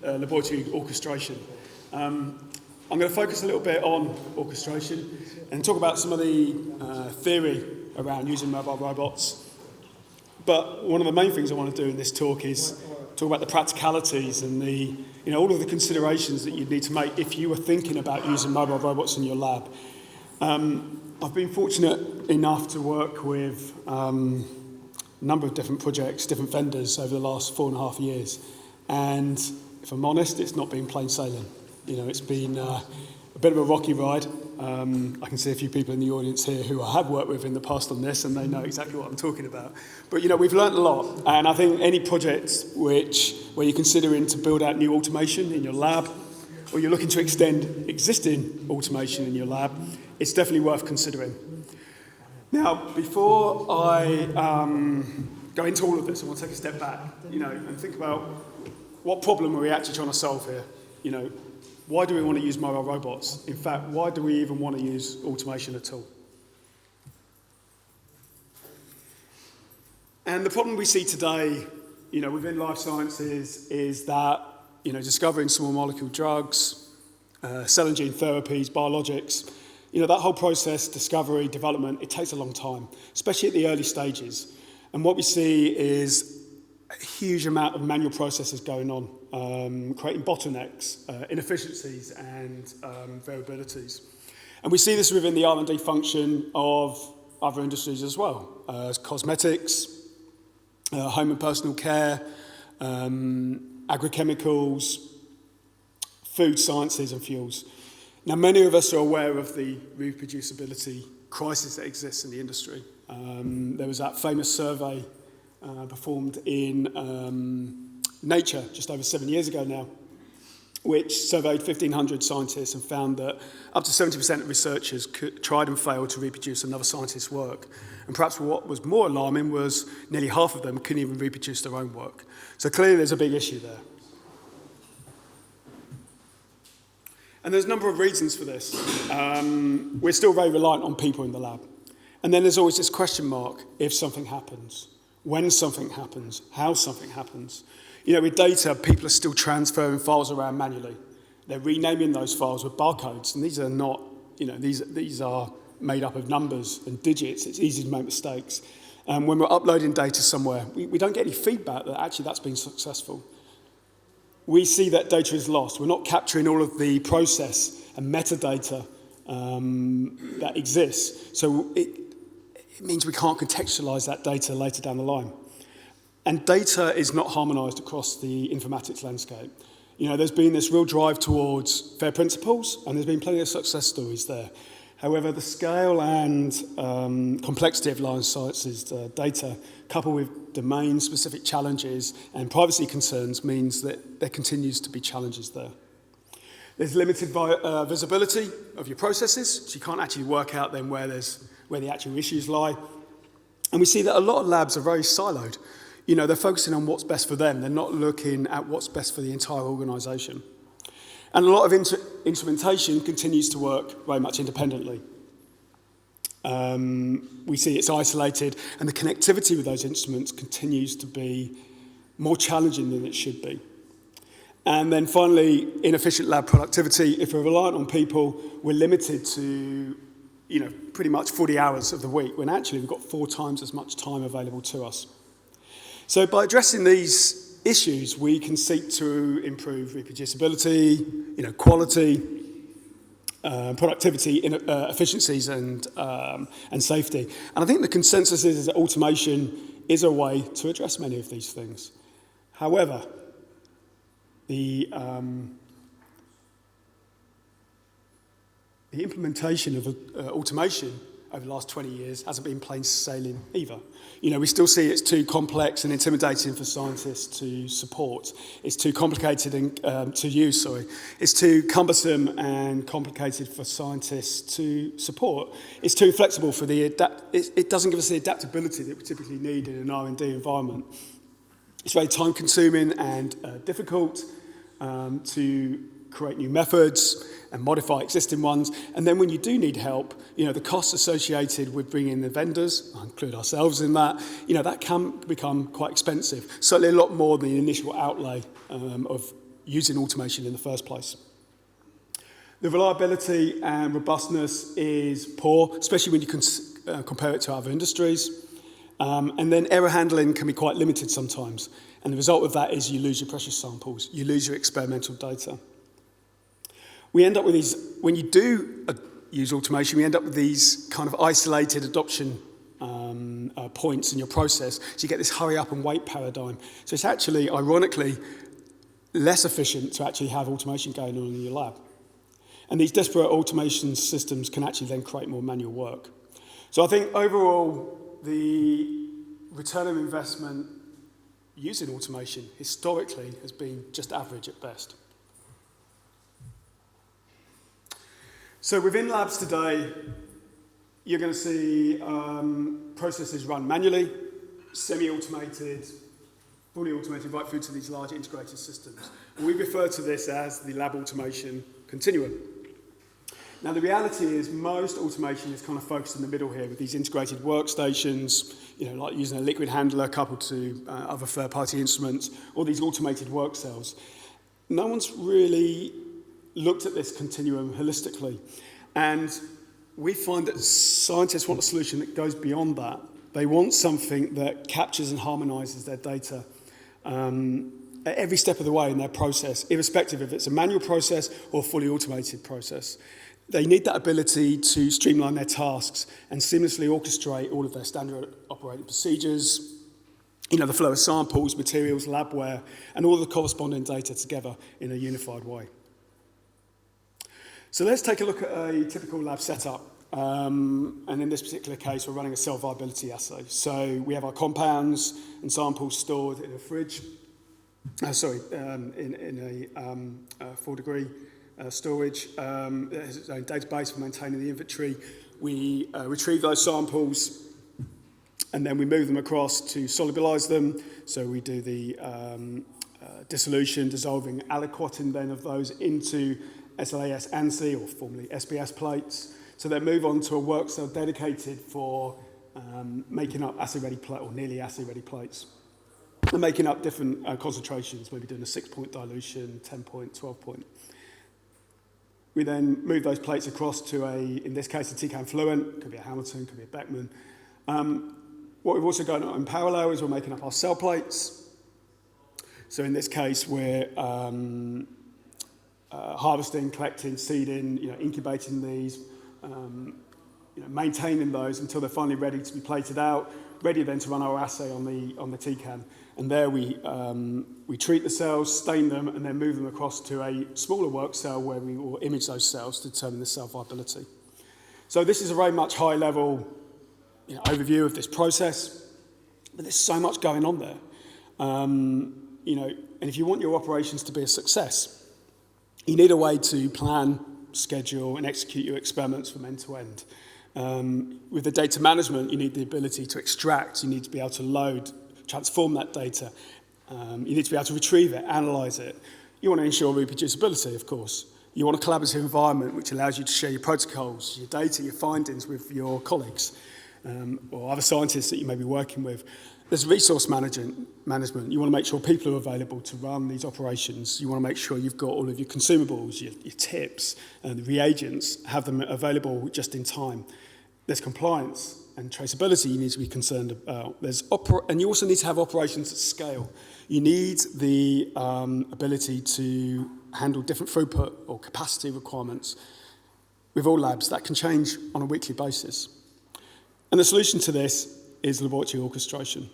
laboratory orchestration. I'm going to focus a little bit on orchestration and talk about some of the theory around using mobile robots. But one of the main things I want to do in this talk is talk about the practicalities and the, all of the considerations that you'd need to make if you were thinking about using mobile robots in your lab. I've been fortunate enough to work with a number of different projects, different vendors over the last 4.5 years. And if I'm honest, it's not been plain sailing. It's been a bit of a rocky ride. I can see a few people in the audience here who I have worked with in the past on this, and they know exactly what I'm talking about. But we've learned a lot, and I think any project where you're considering to build out new automation in your lab, or you're looking to extend existing automation in your lab, it's definitely worth considering. Now, before I go into all of this, I want to take a step back, and think about what problem are we actually trying to solve here. Why do we want to use mobile robots? In fact, why do we even want to use automation at all? And the problem we see today, within life sciences is that, discovering small molecule drugs, cell and gene therapies, biologics, that whole process, discovery, development, it takes a long time, especially at the early stages. And what we see is a huge amount of manual processes going on, creating bottlenecks, inefficiencies, and variabilities. And we see this within the R&D function of other industries as well, as cosmetics, home and personal care, agrochemicals, food sciences and fuels. Now, many of us are aware of the reproducibility crisis that exists in the industry. There was that famous survey performed in Nature just over 7 years ago now, which surveyed 1,500 scientists and found that up to 70% of researchers tried and failed to reproduce another scientist's work. And perhaps what was more alarming was nearly half of them couldn't even reproduce their own work. So clearly there's a big issue there. And there's a number of reasons for this. We're still very reliant on people in the lab. And then there's always this question mark: if something happens, when something happens, how something happens. With data, people are still transferring files around manually. They're renaming those files with barcodes, and these are not, these are made up of numbers and digits. It's easy to make mistakes. When we're uploading data somewhere, we don't get any feedback that actually that's been successful. We see that data is lost. We're not capturing all of the process and metadata that exists. So it means we can't contextualize that data later down the line. And data is not harmonized across the informatics landscape. There's been this real drive towards fair principles, and there's been plenty of success stories there. However, the scale and complexity of life sciences data, coupled with domain-specific challenges and privacy concerns, means that there continues to be challenges there. There's limited visibility of your processes, so you can't actually work out then where the actual issues lie. And we see that a lot of labs are very siloed. They're focusing on what's best for them. They're not looking at what's best for the entire organisation. And a lot of instrumentation continues to work very much independently. We see it's isolated, and the connectivity with those instruments continues to be more challenging than it should be. And then finally, inefficient lab productivity. If we're reliant on people, we're limited to pretty much 40 hours of the week, when actually we've got 4 times as much time available to us. So by addressing these issues, we can seek to improve reproducibility, quality, productivity, efficiencies, and safety. And I think the consensus is that automation is a way to address many of these things. However, the implementation of automation over the last 20 years hasn't been plain sailing either. We still see it's too complex and intimidating for scientists to support. It's too complicated to use, It's too cumbersome and complicated for scientists to support. It's too flexible for it doesn't give us the adaptability that we typically need in an R&D environment. It's very time-consuming and difficult to create new methods and modify existing ones. And then when you do need help, the costs associated with bringing in the vendors, I include ourselves in that, that can become quite expensive. Certainly a lot more than the initial outlay of using automation in the first place. The reliability and robustness is poor, especially when you compare it to other industries. And then error handling can be quite limited sometimes. And the result of that is you lose your precious samples, you lose your experimental data. We end up with these, when you do use automation, we end up with these kind of isolated adoption points in your process. So you get this hurry up and wait paradigm. So it's actually, ironically, less efficient to actually have automation going on in your lab. And these disparate automation systems can actually then create more manual work. So I think overall, the return of investment using automation historically has been just average at best. So within labs today, you're going to see processes run manually, semi-automated, fully automated, right through to these large integrated systems. And we refer to this as the lab automation continuum. Now, the reality is most automation is kind of focused in the middle here with these integrated workstations, like using a liquid handler coupled to other third-party instruments, or these automated work cells. No one's really looked at this continuum holistically. And we find that scientists want a solution that goes beyond that. They want something that captures and harmonizes their data at every step of the way in their process, irrespective if it's a manual process or a fully automated process. They need that ability to streamline their tasks and seamlessly orchestrate all of their standard operating procedures, the flow of samples, materials, labware, and all the corresponding data together in a unified way. So let's take a look at a typical lab setup. And in this particular case, we're running a cell viability assay. So we have our compounds and samples stored in a fridge, in a 4-degree storage. There's its own database for maintaining the inventory. We retrieve those samples and then we move them across to solubilize them. So we do the dissolution, dissolving, aliquoting then of those into SLAS ANSI, or formerly SBS plates. So they move on to a work cell dedicated for making up assay-ready plate or nearly assay-ready plates. And making up different concentrations, maybe doing a 6-point dilution, 10-point, 12-point. We then move those plates across to in this case, a TCAN Fluent, could be a Hamilton, could be a Beckman. What we've also got in parallel is we're making up our cell plates. So in this case, we're harvesting, collecting, seeding, incubating these, maintaining those until they're finally ready to be plated out, ready then to run our assay on the TCAN. And there we treat the cells, stain them, and then move them across to a smaller work cell where we will image those cells to determine the cell viability. So this is a very much high-level overview of this process, but there's so much going on there. And if you want your operations to be a success, you need a way to plan, schedule, and execute your experiments from end to end. With the data management, you need the ability to extract, you need to be able to load, transform that data. You need to be able to retrieve it, analyze it. You want to ensure reproducibility, of course. You want a collaborative environment which allows you to share your protocols, your data, your findings with your colleagues or other scientists that you may be working with. There's resource management. You want to make sure people are available to run these operations. You want to make sure you've got all of your consumables, your tips, and the reagents, have them available just in time. There's compliance and traceability you need to be concerned about. And you also need to have operations at scale. You need the ability to handle different throughput or capacity requirements. With all labs, that can change on a weekly basis. And the solution to this is laboratory orchestration.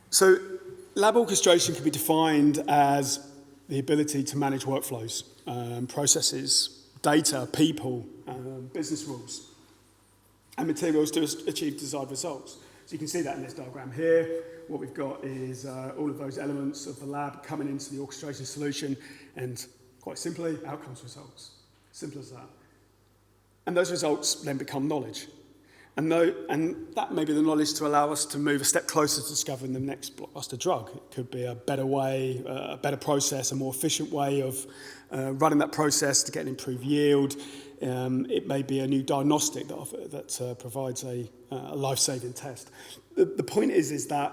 So lab orchestration can be defined as the ability to manage workflows, processes, data, people, business rules, and materials to achieve desired results. So you can see that in this diagram here. What we've got is all of those elements of the lab coming into the orchestration solution, and quite simply, outcomes results. Simple as that. And those results then become knowledge. And that may be the knowledge to allow us to move a step closer to discovering the next blockbuster drug. It could be a better way, a better process, a more efficient way of running that process to get an improved yield. it may be a new diagnostic that provides a life-saving test. The point is that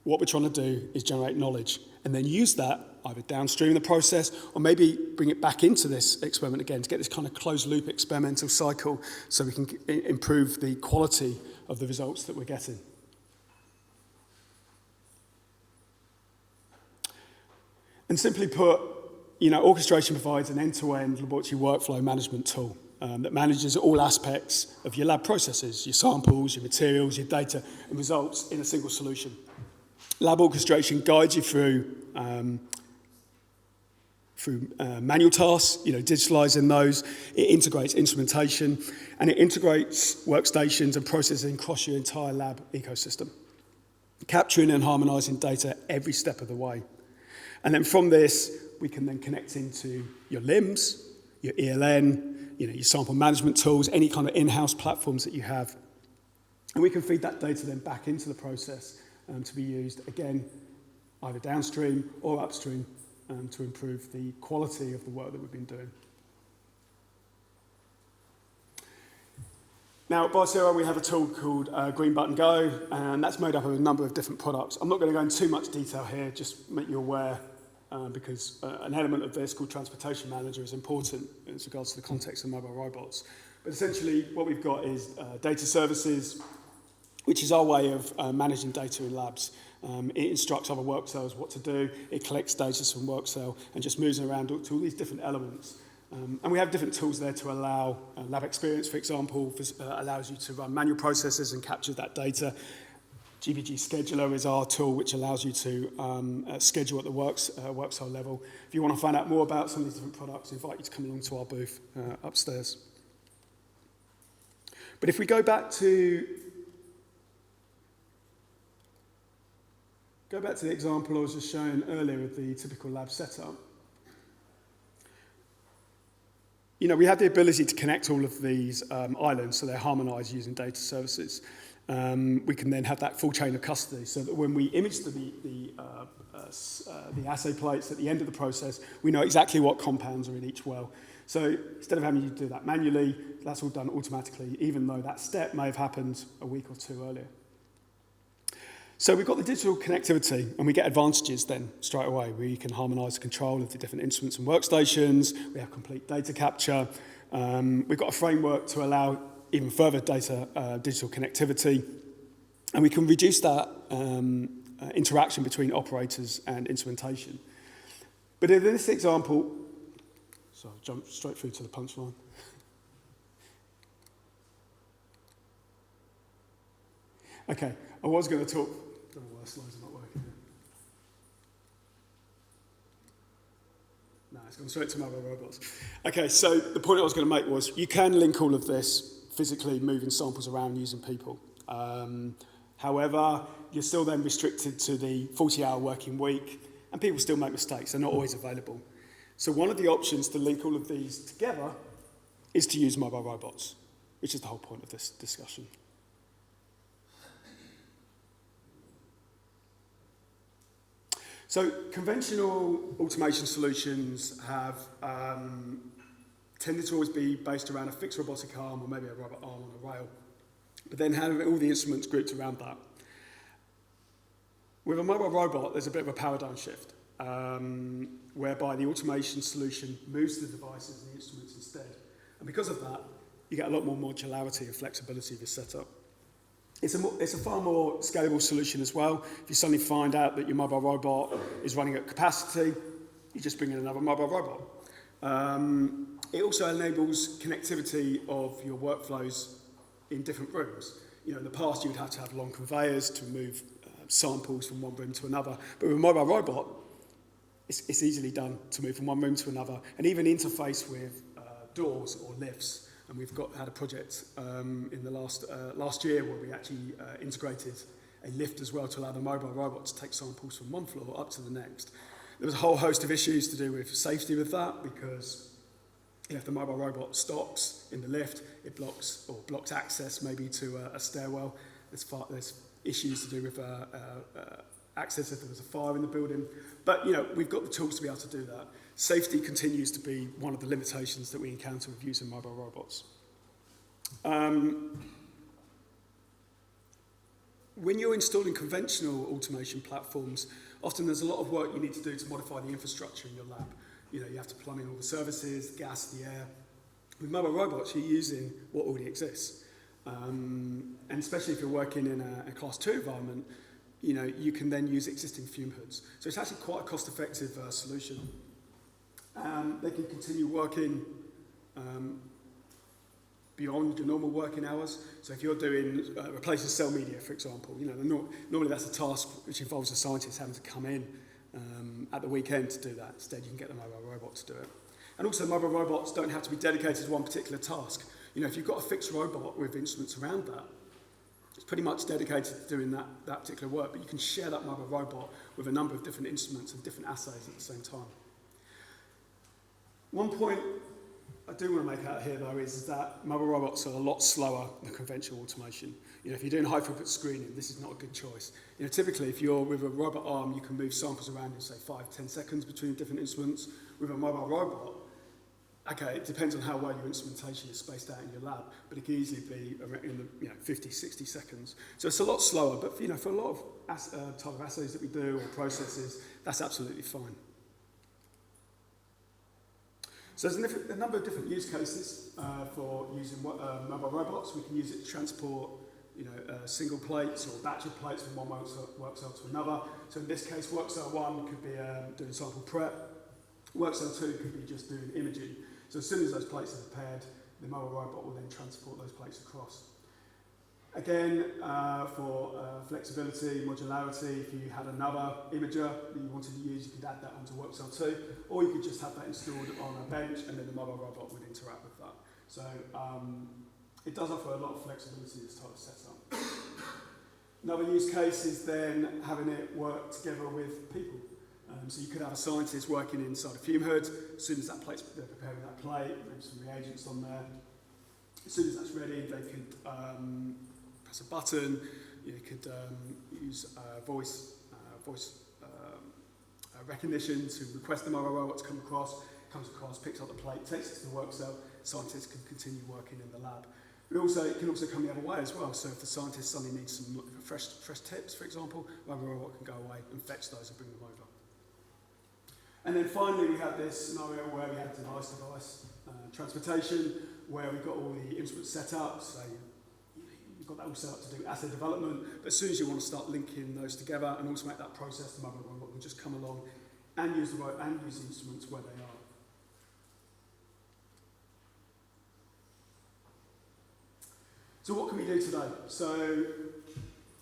what we're trying to do is generate knowledge and then use that either downstream in the process or maybe bring it back into this experiment again to get this kind of closed-loop experimental cycle so we can improve the quality of the results that we're getting. And simply put, orchestration provides an end-to-end laboratory workflow management tool that manages all aspects of your lab processes, your samples, your materials, your data, and results in a single solution. Lab orchestration guides you through manual tasks, digitalizing those. It integrates instrumentation, and it integrates workstations and processing across your entire lab ecosystem, capturing and harmonizing data every step of the way. And then from this, we can then connect into your LIMS, your ELN, your sample management tools, any kind of in-house platforms that you have. And we can feed that data then back into the process to be used, again, either downstream or upstream to improve the quality of the work that we've been doing. Now, at Biosero, we have a tool called Green Button Go, and that's made up of a number of different products. I'm not going to go into too much detail here, just make you aware, because an element of this called Transportation Manager is important as regards to the context of mobile robots. But essentially, what we've got is data services, which is our way of managing data in labs. It instructs other work cells what to do, it collects data from work cell, and just moves around to all these different elements. And we have different tools there to allow lab experience, for example, allows you to run manual processes and capture that data. GBG Scheduler is our tool which allows you to schedule at the work cell level. If you want to find out more about some of these different products, I invite you to come along to our booth upstairs. But if we go back to the example I was just showing earlier of the typical lab setup, we have the ability to connect all of these islands so they're harmonized using data services. We can then have that full chain of custody so that when we image the assay plates at the end of the process, we know exactly what compounds are in each well. So instead of having you do that manually, that's all done automatically, even though that step may have happened a week or two earlier. So we've got the digital connectivity, and we get advantages then straight away. We can harmonise the control of the different instruments and workstations. We have complete data capture. We've got a framework to allow even further digital connectivity, and we can reduce that interaction between operators and instrumentation. But in this example, so I'll jump straight through to the punchline. Okay, I was going to talk. I don't know why the slides are not working here. No, it's gone straight to mobile robots. Okay, so the point I was going to make was you can link all of this physically moving samples around using people. However, you're still then restricted to the 40-hour working week, and people still make mistakes. They're not always available. So one of the options to link all of these together is to use mobile robots, which is the whole point of this discussion. So conventional automation solutions have tended to always be based around a fixed robotic arm or maybe a robot arm on a rail, but then having all the instruments grouped around that. With a mobile robot, there's a bit of a paradigm shift, whereby the automation solution moves the devices and the instruments instead. And because of that, you get a lot more modularity and flexibility of your setup. It's a far more scalable solution as well. If you suddenly find out that your mobile robot is running at capacity, you just bring in another mobile robot. It also enables connectivity of your workflows in different rooms. In the past, you would have to have long conveyors to move samples from one room to another. But with a mobile robot, it's easily done to move from one room to another and even interface with doors or lifts. And we've had a project in the last year where we actually integrated a lift as well to allow the mobile robot to take samples from one floor up to the next. There was a whole host of issues to do with safety with that because if the mobile robot stops in the lift, it blocks access maybe to a stairwell. There's issues to do with access if there was a fire in the building. But, you know, we've got the tools to be able to do that. Safety continues to be one of the limitations that we encounter with using mobile robots. When you're installing conventional automation platforms, often there's a lot of work you need to do to modify the infrastructure in your lab. You know, you have to plumb in all the services, the gas, the air. With mobile robots, you're using what already exists. And especially if you're working in a Class 2 environment, you know, you can then use existing fume hoods. So it's actually quite a cost-effective solution. They can continue working beyond your normal working hours. So if you're doing replacing cell media, for example, you know, normally that's a task which involves a scientist having to come in at the weekend to do that. Instead, you can get the mobile robot to do it. And also, mobile robots don't have to be dedicated to one particular task. You know, if you've got a fixed robot with instruments around that, it's pretty much dedicated to doing that particular work, but you can share that mobile robot with a number of different instruments and different assays at the same time. One point I do want to make out here, though, is that mobile robots are a lot slower than conventional automation. You know, if you're doing high-throughput screening, this is not a good choice. You know, typically, if you're with a robot arm, you can move samples around in, say, 5-10 seconds between different instruments. With a mobile robot, okay, it depends on how well your instrumentation is spaced out in your lab, but it can easily be in the 50, 60 seconds. So it's a lot slower, but you know, for a lot of type of assays that we do or processes, that's absolutely fine. So there's a number of different use cases for using mobile robots. We can use it to transport, you know, single plates or batch of plates from one work cell to another. So in this case, work cell 1 could be doing sample prep. Work cell 2 could be just doing imaging. So as soon as those plates are prepared, the mobile robot will then transport those plates across. Again, for flexibility, modularity, if you had another imager that you wanted to use, you could add that onto work cell 2, or you could just have that installed on a bench and then the mobile robot would interact with that. So it does offer a lot of flexibility, this type of setup. Another use case is then having it work together with people. So you could have a scientist working inside a fume hood. As soon as they're preparing that plate, there's some reagents on there. As soon as that's ready, they could press a button. You could use voice recognition to request the mobile robot to come across. Comes across, picks up the plate, takes it to the work cell. Scientists can continue working in the lab. It can also come the other way as well. So if the scientist suddenly needs some fresh tips, for example, the mobile robot can go away and fetch those and bring them over. And then finally, we had this scenario where we had device-to-device transportation, where we've got all the instruments set up. So you've got that all set up to do assay development. But as soon as you want to start linking those together and automate that process, the mobile robot can just come along and use the instruments where they are. So what can we do today? So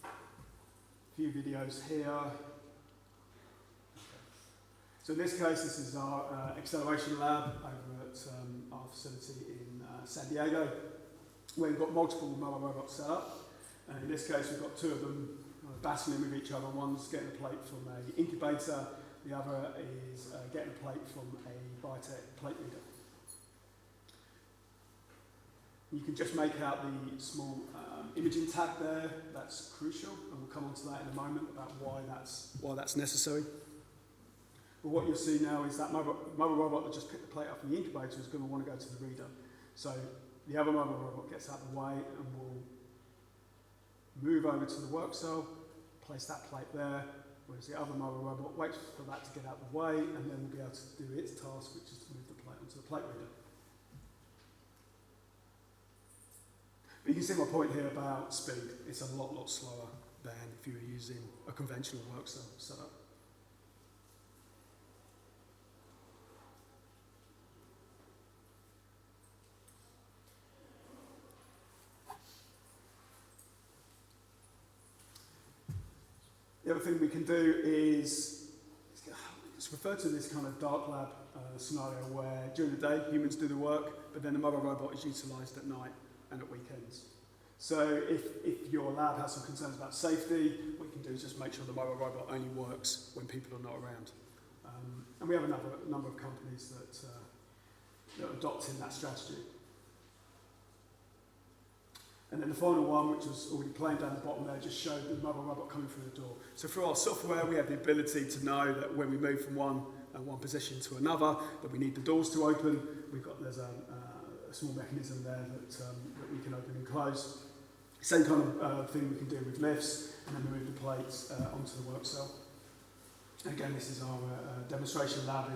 a few videos here. So in this case, this is our acceleration lab over at our facility in San Diego, where we've got multiple mobile robots set up. In this case, we've got two of them battling with each other. One's getting a plate from an incubator, the other is getting a plate from a biotech plate reader. You can just make out the small imaging tag there. That's crucial, and we'll come on to that in a moment about why that's necessary. But what you'll see now is that mobile robot that just picked the plate up from the incubator is going to want to go to the reader. So the other mobile robot gets out of the way and will move over to the work cell, place that plate there, whereas the other mobile robot waits for that to get out of the way, and then will be able to do its task, which is to move the plate onto the plate reader. But you can see my point here about speed. It's a lot slower than if you were using a conventional work cell setup. The other thing we can do is, it's referred to this kind of dark lab scenario where during the day humans do the work, but then the mobile robot is utilised at night and at weekends. So if your lab has some concerns about safety, what you can do is just make sure the mobile robot only works when people are not around. And we have a number of companies that are adopting that strategy. And then the final one, which was already playing down the bottom there, just showed the mobile robot coming through the door. So through our software, we have the ability to know that when we move from one position to another, that we need the doors to open. There's a small mechanism there that we can open and close. Same kind of thing we can do with lifts, and then we move the plates onto the work cell. Again, this is our demonstration lab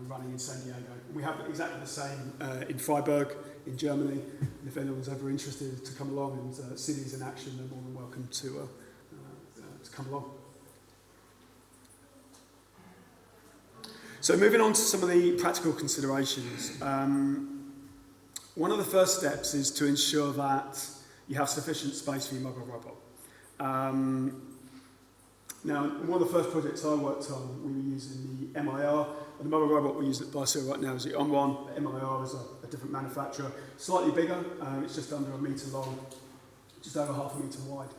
running in San Diego. We have exactly the same in Freiburg, in Germany. And if anyone's ever interested to come along and see these in action, they're more than welcome to come along. So moving on to some of the practical considerations. One of the first steps is to ensure that you have sufficient space for your mobile robot. Now, one of the first projects I worked on, we were using the MIR. And the mobile robot we use at Biosero right now is the On1. The MIR is a different manufacturer, slightly bigger. It's just under a metre long, just over half a metre wide.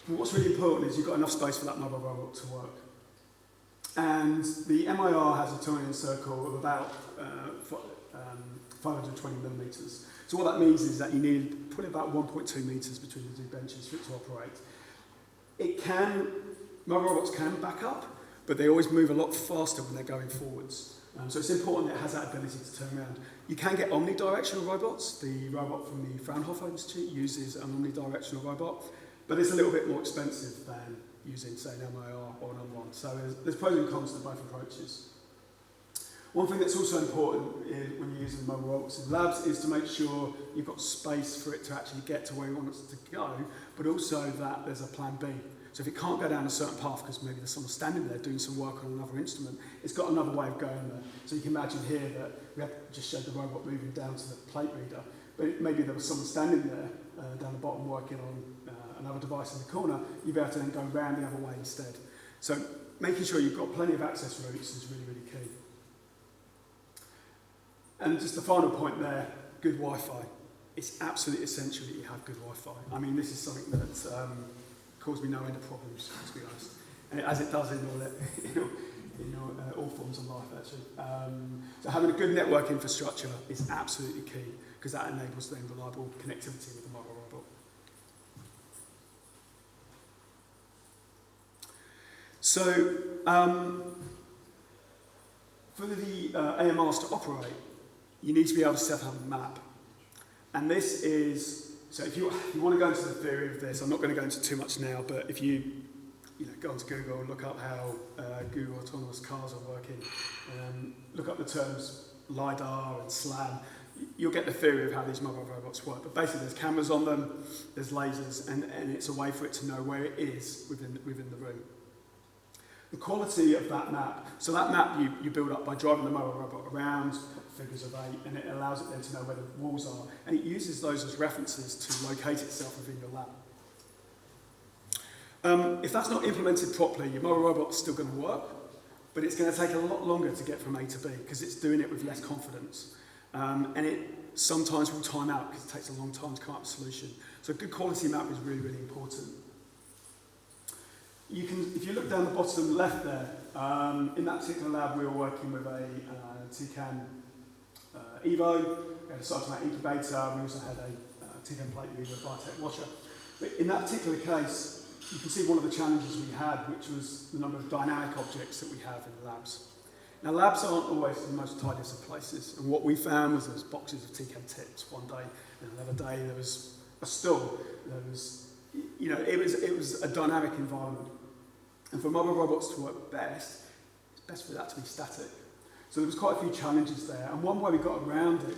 But what's really important is you've got enough space for that mobile robot to work. And the MIR has a turning circle of about 520 millimetres. So what that means is that you need probably about 1.2 metres between the two benches for it to operate. Mobile robots can back up, but they always move a lot faster when they're going forwards. So it's important that it has that ability to turn around. You can get omnidirectional robots. The robot from the Fraunhofer Institute uses an omnidirectional robot, but it's a little bit more expensive than using, say, an MIR or an On1. So there's pros and cons to both approaches. One thing that's also important when you're using mobile robots in labs is to make sure you've got space for it to actually get to where you want it to go, but also that there's a plan B. So if it can't go down a certain path because maybe there's someone standing there doing some work on another instrument, it's got another way of going there. So you can imagine here that we have just showed the robot moving down to the plate reader, but maybe there was someone standing there down the bottom working on another device in the corner. You'd be able to then go round the other way instead. So making sure you've got plenty of access routes is really, really key. And just the final point there, good Wi-Fi. It's absolutely essential that you have good Wi-Fi. I mean, this is something that caused me no end of problems, to be honest. And as it does in all forms of life, actually. So having a good network infrastructure is absolutely key, because that enables then reliable connectivity with the mobile robot. So, for the AMRs to operate, you need to be able to set up a map. And this is, so if you want to go into the theory of this, I'm not going to go into too much now, but if you go onto Google and look up how Google autonomous cars are working, look up the terms LiDAR and SLAM, you'll get the theory of how these mobile robots work. But basically there's cameras on them, there's lasers, and it's a way for it to know where it is within the room. The quality of that map, so that map you build up by driving the mobile robot around, figures of 8, and it allows it then to know where the walls are, and it uses those as references to locate itself within your lab. If that's not implemented properly, your mobile robot's still going to work, but it's going to take a lot longer to get from A to B, because it's doing it with less confidence. And it sometimes will time out, because it takes a long time to come up with a solution. So a good quality map is really, really important. If you look down the bottom left there, in that particular lab we were working with a TCAN Evo, we had a cytomate incubator, we also had a TCAN plate reader, a biotech washer. But in that particular case, you can see one of the challenges we had, which was the number of dynamic objects that we have in the labs. Now labs aren't always the most tidiest of places, and what we found was there was boxes of TCAN tips one day, and another day there was a stool, there was, it was a dynamic environment. And for mobile robots to work best, it's best for that to be static. So there was quite a few challenges there, and one way we got around it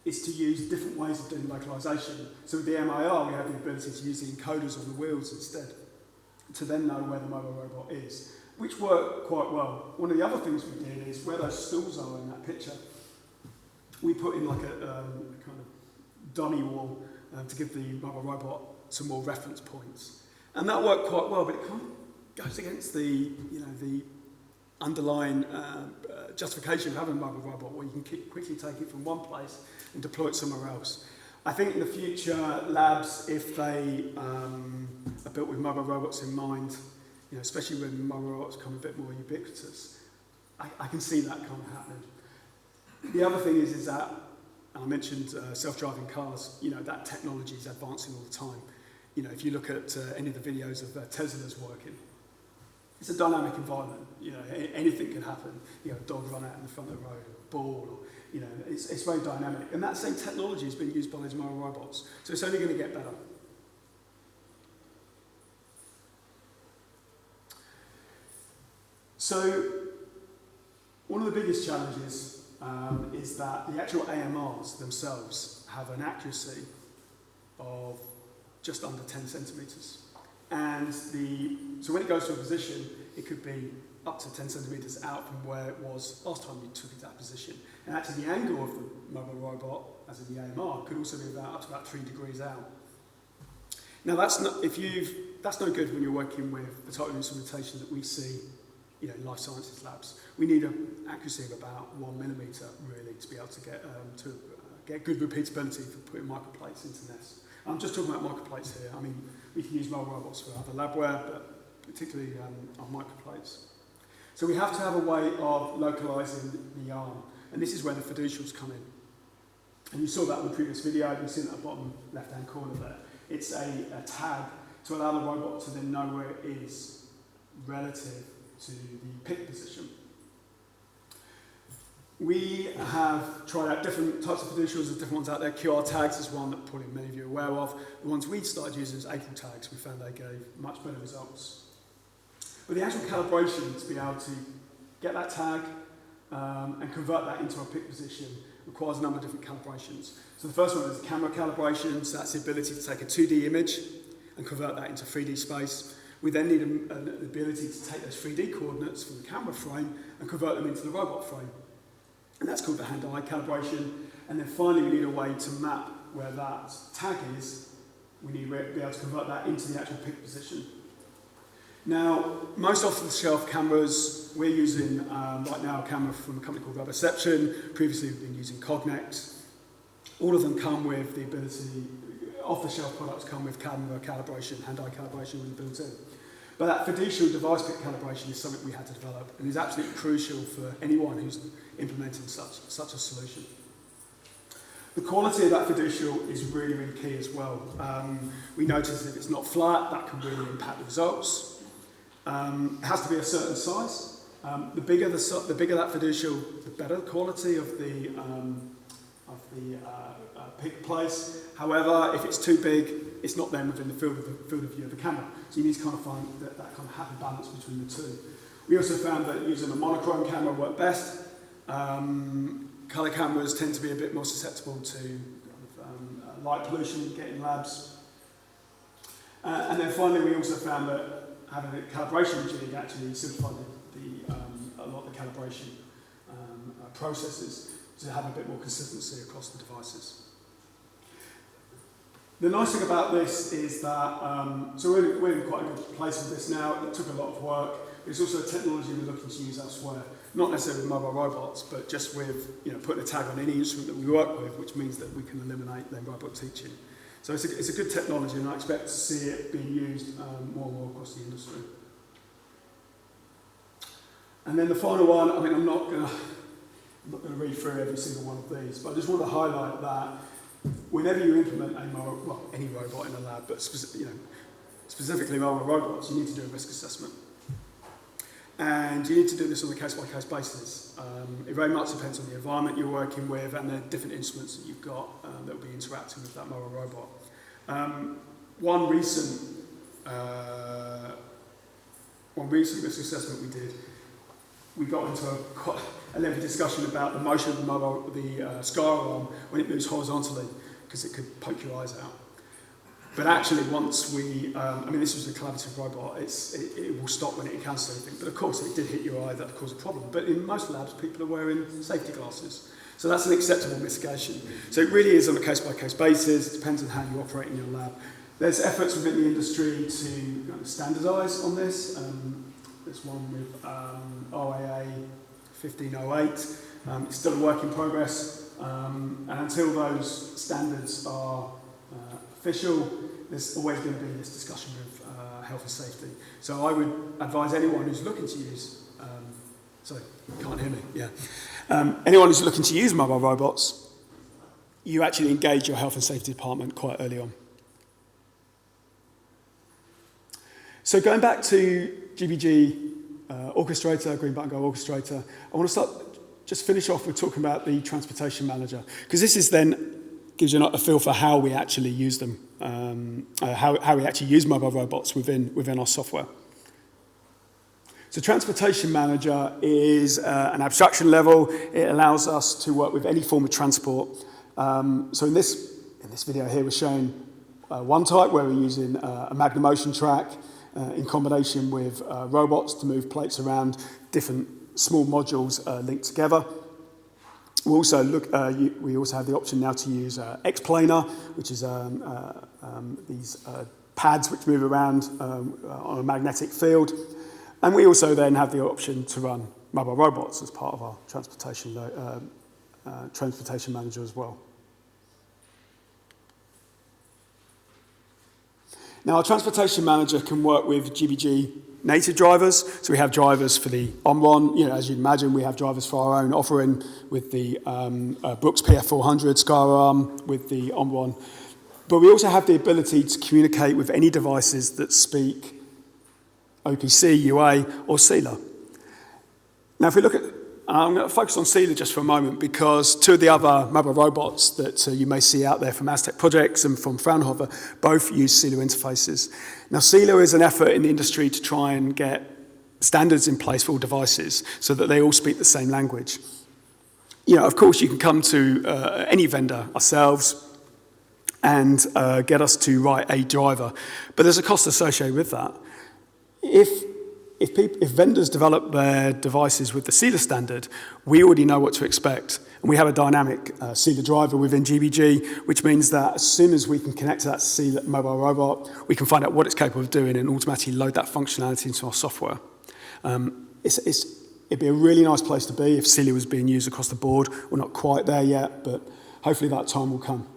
is to use different ways of doing localization. So with the MIR, we had the ability to use the encoders on the wheels instead, to then know where the mobile robot is, which worked quite well. One of the other things we did is where those stools are in that picture, we put in like a kind of dummy wall to give the mobile robot some more reference points. And that worked quite well, but it kind of goes against the underlying justification of having a mobile robot, where you can quickly take it from one place and deploy it somewhere else. I think in the future, labs, if they are built with mobile robots in mind, especially when mobile robots become a bit more ubiquitous, I can see that kind of happening. The other thing is that And I mentioned self-driving cars. That technology is advancing all the time. If you look at any of the videos of Tesla's working, it's a dynamic environment. Anything can happen. A dog run out in the front of the road, or a ball, or it's very dynamic. And that same technology is being used by these mobile robots. So it's only going to get better. So one of the biggest challenges is that the actual AMRs themselves have an accuracy of just under 10 centimetres. And so when it goes to a position, it could be up to 10 centimetres out from where it was last time you took it to that position. And actually the angle of the mobile robot, as in the AMR, could also be up to about 3 degrees out. Now that's no good when you're working with the type of instrumentation that we see in life sciences labs. We need an accuracy of about 1 millimetre really to be able to get good repeatability for putting microplates into nests. I'm just talking about microplates here. I mean, we can use mobile robots for other labware, but particularly on microplates. So we have to have a way of localising the arm, and this is where the fiducials come in. And you saw that in the previous video. You can see it at the bottom left-hand corner there. It's a tag to allow the robot to then know where it is relative to the pick position. We have tried out different types of fiducials. There's different ones out there. QR tags is one that probably many of you are aware of. The ones we started using is April tags. We found they gave much better results. But the actual calibration to be able to get that tag and convert that into a pick position requires a number of different calibrations. So the first one is camera calibration. So that's the ability to take a 2D image and convert that into 3D space. We then need an ability to take those 3D coordinates from the camera frame and convert them into the robot frame. And that's called the hand-eye calibration. And then finally, we need a way to map where that tag is. We need to be able to convert that into the actual pick position. Now, most off-the-shelf cameras, we're using right now a camera from a company called Robotics. Previously, we've been using Cognex. All of them come with the ability, off-the-shelf products come with camera calibration, hand-eye calibration with built in. But that fiducial device pick calibration is something we had to develop and is absolutely crucial for anyone who's implementing such a solution. The quality of that fiducial is really, really key as well. We notice if it's not flat, that can really impact the results. It has to be a certain size. The bigger that fiducial, the better the quality of the pick place. However, if it's too big, it's not then within the field of view of the camera. So you need to kind of find that kind of happy balance between the two. We also found that using a monochrome camera worked best. Colour cameras tend to be a bit more susceptible to light pollution you get in labs. And then finally, we also found that having a calibration jig actually simplified a lot of the calibration processes to have a bit more consistency across the devices. The nice thing about this is that, so we're in quite a good place with this now. It took a lot of work. It's also a technology we're looking to use elsewhere, not necessarily with mobile robots, but just with putting a tag on any instrument that we work with, which means that we can eliminate then robot teaching. So it's a good technology, and I expect to see it being used more and more across the industry. And then the final one, I mean, I'm not going to read through every single one of these, but I just want to highlight that whenever you implement any robot in a lab, but specifically mobile robots, you need to do a risk assessment. And you need to do this on a case-by-case basis. It very much depends on the environment you're working with and the different instruments that you've got that will be interacting with that mobile robot. One recent risk assessment we did, we got into quite a lengthy discussion about the motion of the scar arm when it moves horizontally, because it could poke your eyes out. But actually, once we, this was a collaborative robot, it will stop when it encounters anything. But of course, if it did hit your eye, that caused a problem. But in most labs, people are wearing safety glasses. So that's an acceptable mitigation. So it really is on a case-by-case basis. It depends on how you operate in your lab. There's efforts within the industry to standardise on this. There's one with OAA 1508. It's still a work in progress. And until those standards are official, there's always going to be this discussion of health and safety. So I would advise anyone who's looking to use, sorry, you can't hear me, yeah. Anyone who's looking to use mobile robots, you actually engage your health and safety department quite early on. So going back to GBG Orchestrator, Green Button Go Orchestrator, I want to just finish off with talking about the transportation manager, because this is then gives you a feel for how we actually use them, how we actually use mobile robots within our software. So transportation manager is an abstraction level. It allows us to work with any form of transport. So in this video here, we're showing one type where we're using a Magna Motion track in combination with robots to move plates around different small modules linked together. We also have the option now to use X-planar, which is these pads which move around on a magnetic field. And we also then have the option to run mobile robots as part of our transportation manager as well. Now, our transportation manager can work with GBG native drivers. So we have drivers for the Omron. As you'd imagine, we have drivers for our own offering with the Brooks PF400 SkyArm with the Omron. But we also have the ability to communicate with any devices that speak OPC, UA, or SEALA. Now, if we look at, I'm going to focus on SEALA just for a moment, because two of the other mobile robots that you may see out there from Aztec Projects and from Fraunhofer both use SEALA interfaces. Now, SEALA is an effort in the industry to try and get standards in place for all devices so that they all speak the same language. Of course, you can come to any vendor, ourselves, and get us to write a driver, but there's a cost associated with that. If vendors develop their devices with the SEALA standard, we already know what to expect. And we have a dynamic SEALA driver within GBG, which means that as soon as we can connect to that SEALA mobile robot, we can find out what it's capable of doing and automatically load that functionality into our software. It'd be a really nice place to be if SEALA was being used across the board. We're not quite there yet, but hopefully that time will come.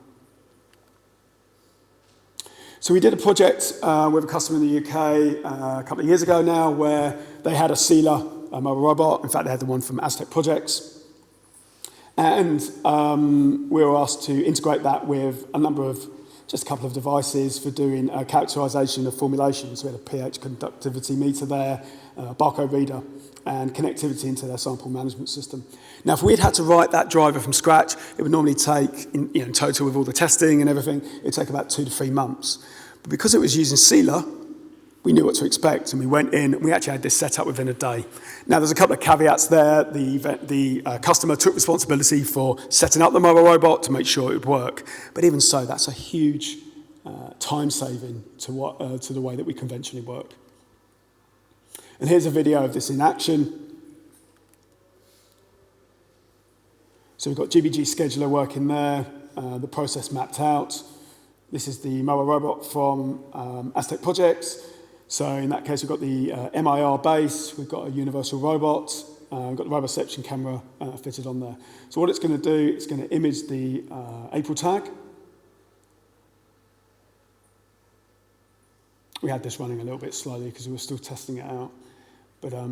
So we did a project with a customer in the UK a couple of years ago now where they had a SEALA mobile robot. In fact, they had the one from Aztec Projects. And we were asked to integrate that with just a couple of devices for doing characterization of formulations. So we had a pH conductivity meter there, a barcode reader, and connectivity into their sample management system. Now, if we'd had to write that driver from scratch, it would normally take, in total with all the testing and everything, it would take about 2 to 3 months. But because it was using SEALA, we knew what to expect, and we went in, and we actually had this set up within a day. Now, there's a couple of caveats there. The customer took responsibility for setting up the mobile robot to make sure it would work. But even so, that's a huge time saving to the way that we conventionally work. And here's a video of this in action. So we've got GBG scheduler working there, the process mapped out. This is the mobile robot from Aztec Projects. So in that case, we've got the MIR base, we've got a universal robot, we've got the roboception camera fitted on there. So what it's going to do, it's going to image the April tag. We had this running a little bit slowly because we were still testing it out, but I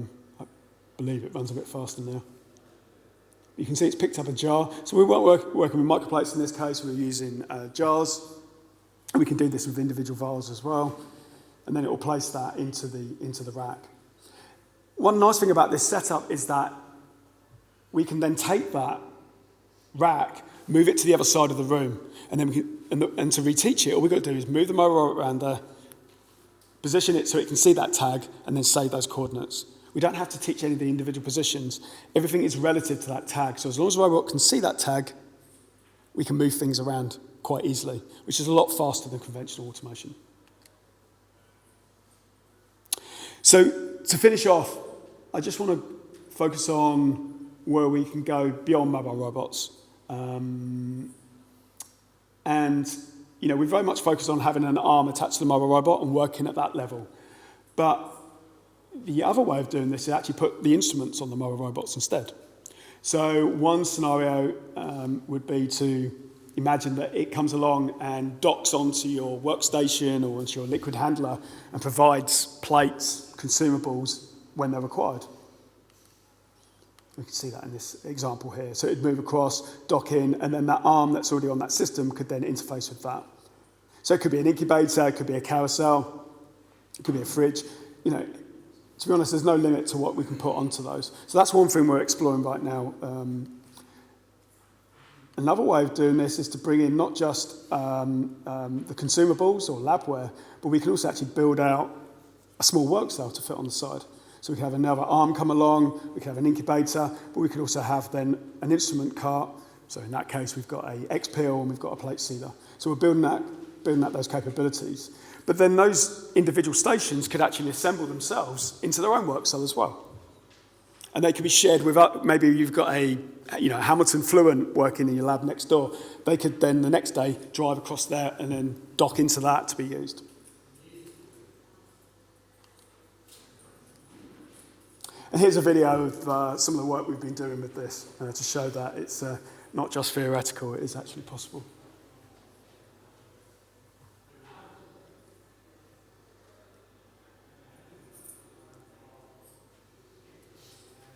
believe it runs a bit faster now. You can see it's picked up a jar. So we weren't working with microplates in this case, we were using jars. And we can do this with individual vials as well. And then it will place that into the rack. One nice thing about this setup is that we can then take that rack, move it to the other side of the room, and then and to reteach it, all we've got to do is move the mobile robot around there, position it so it can see that tag, and then save those coordinates. We don't have to teach any of the individual positions. Everything is relative to that tag. So as long as the robot can see that tag, we can move things around quite easily, which is a lot faster than conventional automation. So to finish off, I just want to focus on where we can go beyond mobile robots. We very much focus on having an arm attached to the mobile robot and working at that level. But the other way of doing this is actually put the instruments on the mobile robots instead. So one scenario would be to imagine that it comes along and docks onto your workstation or onto your liquid handler and provides plates, consumables when they're required. We can see that in this example here. So it'd move across, dock in, and then that arm that's already on that system could then interface with that. So it could be an incubator, it could be a carousel, it could be a fridge. You know, to be honest, there's no limit to what we can put onto those. So that's one thing we're exploring right now. Another way of doing this is to bring in not just the consumables or labware, but we can also actually build out a small work cell to fit on the side. So we can have another arm come along, we can have an incubator, but we could also have then an instrument cart. So in that case, we've got a X-peel and we've got a plate sealer. So we're building out those capabilities. But then those individual stations could actually assemble themselves into their own work cell as well. And they could be shared with, maybe you've got a Hamilton Fluent working in your lab next door. They could then the next day drive across there and then dock into that to be used. And here's a video of some of the work we've been doing with this to show that it's not just theoretical, it is actually possible.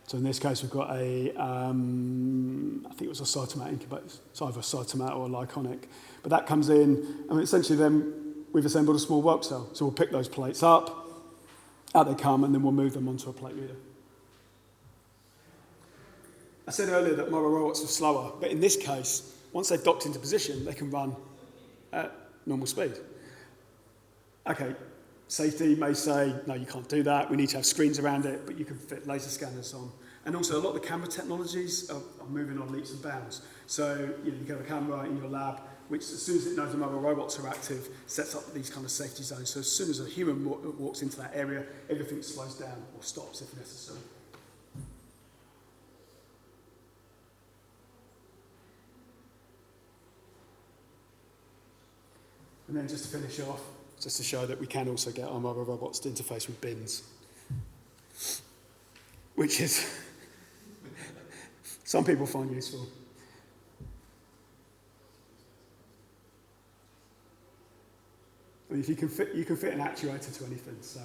So in this case, we've got a, I think it was a Cytomat incubator. It's either a Cytomat or a Lyconic. But that comes in, and essentially then we've assembled a small work cell. So we'll pick those plates up, out they come, and then we'll move them onto a plate reader. I said earlier that mobile robots are slower, but in this case, once they've docked into position, they can run at normal speed. Okay, safety may say, no, you can't do that, we need to have screens around it, but you can fit laser scanners on. And also a lot of the camera technologies are moving on leaps and bounds. So you have a camera in your lab, which as soon as it knows the mobile robots are active, sets up these kind of safety zones. So as soon as a human walks into that area, everything slows down or stops if necessary. And then just to finish off, just to show that we can also get our mobile robots to interface with bins, which is some people find useful. I mean, if you can fit an actuator to anything, so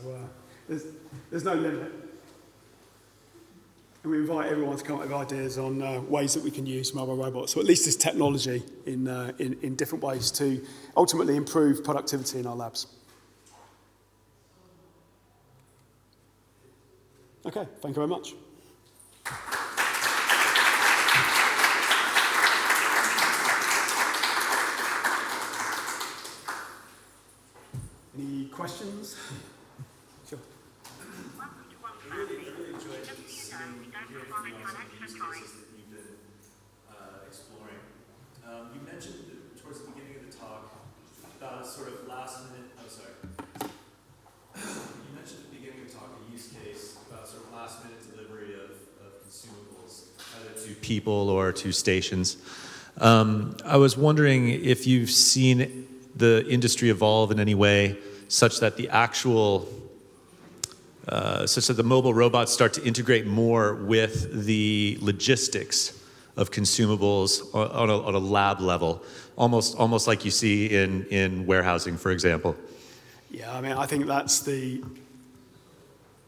there's no limit. And we invite everyone to come up with ideas on ways that we can use mobile robots, or at least this technology in different ways to ultimately improve productivity in our labs. Okay, thank you very much. Any questions? Sure. Exploring. You mentioned towards the beginning of the talk about a sort of last minute, you mentioned at the beginning of the talk a use case about sort of last minute delivery of consumables, either to people or to stations. I was wondering if you've seen the industry evolve in any way such that the actual such that the mobile robots start to integrate more with the logistics of consumables on a lab level, almost like you see in warehousing, for example. Yeah, I mean, I think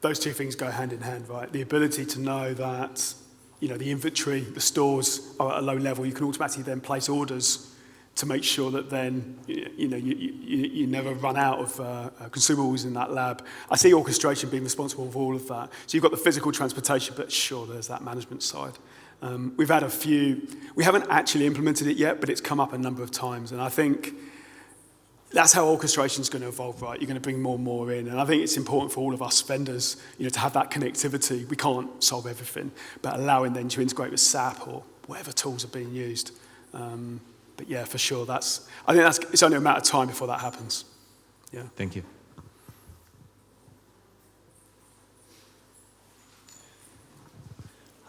those two things go hand in hand, right? The ability to know that, the inventory, the stores are at a low level. You can automatically then place orders to make sure that then, you never run out of consumables in that lab. I see orchestration being responsible for all of that. So you've got the physical transportation, but sure, there's that management side. We've had a few, we haven't actually implemented it yet, but it's come up a number of times. And I think that's how orchestration is going to evolve, right? You're going to bring more and more in. And I think it's important for all of us vendors, to have that connectivity. We can't solve everything, but allowing them to integrate with SAP or whatever tools are being used. But yeah, for sure, I think it's only a matter of time before that happens. Yeah. Thank you.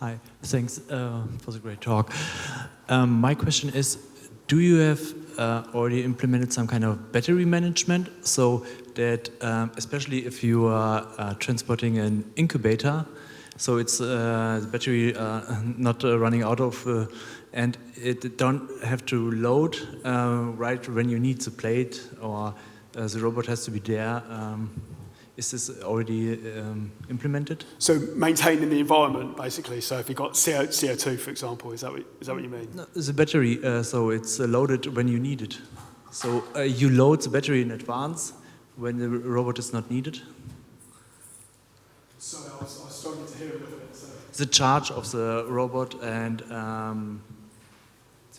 Hi, thanks for the great talk. My question is, do you have already implemented some kind of battery management so that, especially if you are transporting an incubator, so it's the battery not running out of, and it don't have to load right when you need the plate, or the robot has to be there Is this already implemented? So maintaining the environment, basically. So if you've got CO2, for example, is that what you mean? No, the battery, so it's loaded when you need it. So you load the battery in advance when the robot is not needed. Sorry, I was struggling to hear a little bit. So. The charge of the robot and the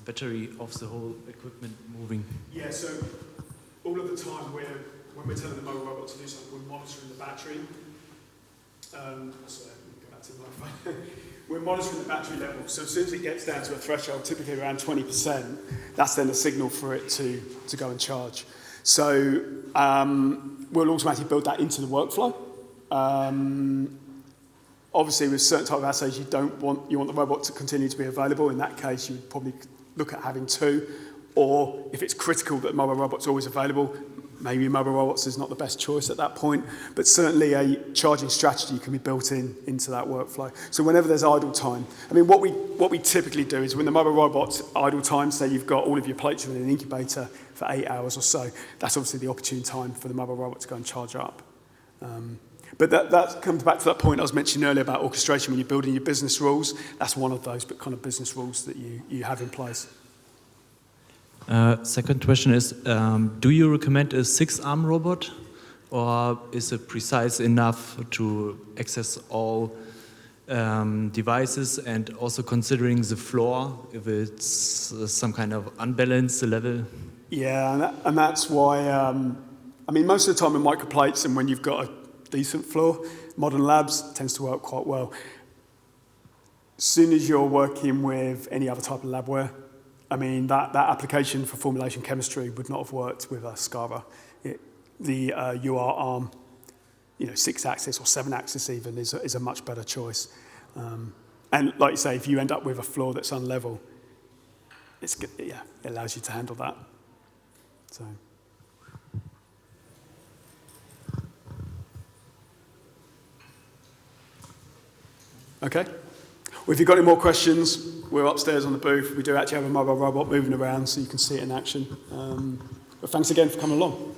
battery of the whole equipment moving. Yeah, so all of the time when we're telling the mobile robot to do something, we're monitoring the battery. Sorry, let me go back to the microphone. We're monitoring the battery level. So as soon as it gets down to a threshold, typically around 20%, that's then a signal for it to go and charge. So we'll automatically build that into the workflow. Obviously, with certain type of assays, you want the robot to continue to be available. In that case, you would probably look at having two, or if it's critical that mobile robot's always available, maybe mobile robots is not the best choice at that point. But certainly, a charging strategy can be built into that workflow. So whenever there's idle time, I mean, what we typically do is when the mobile robot's idle time, say you've got all of your plates in an incubator for 8 hours or so, that's obviously the opportune time for the mobile robot to go and charge up. But that comes back to that point I was mentioning earlier about orchestration. When you're building your business rules, that's one of those kind of business rules that you have in place. Second question is, do you recommend a 6-arm robot, or is it precise enough to access all devices, and also considering the floor, if it's some kind of unbalanced level? Yeah, and that's why, I mean, most of the time in microplates and when you've got a decent floor, modern labs tends to work quite well. As soon as you're working with any other type of labware, I mean, that application for formulation chemistry would not have worked with a SCARA. The UR arm, 6-axis or 7-axis even, is a much better choice. And like you say, if you end up with a floor that's unlevel, it allows you to handle that. So. Okay. Well, if you've got any more questions, we're upstairs on the booth. We do actually have a mobile robot moving around so you can see it in action. But thanks again for coming along.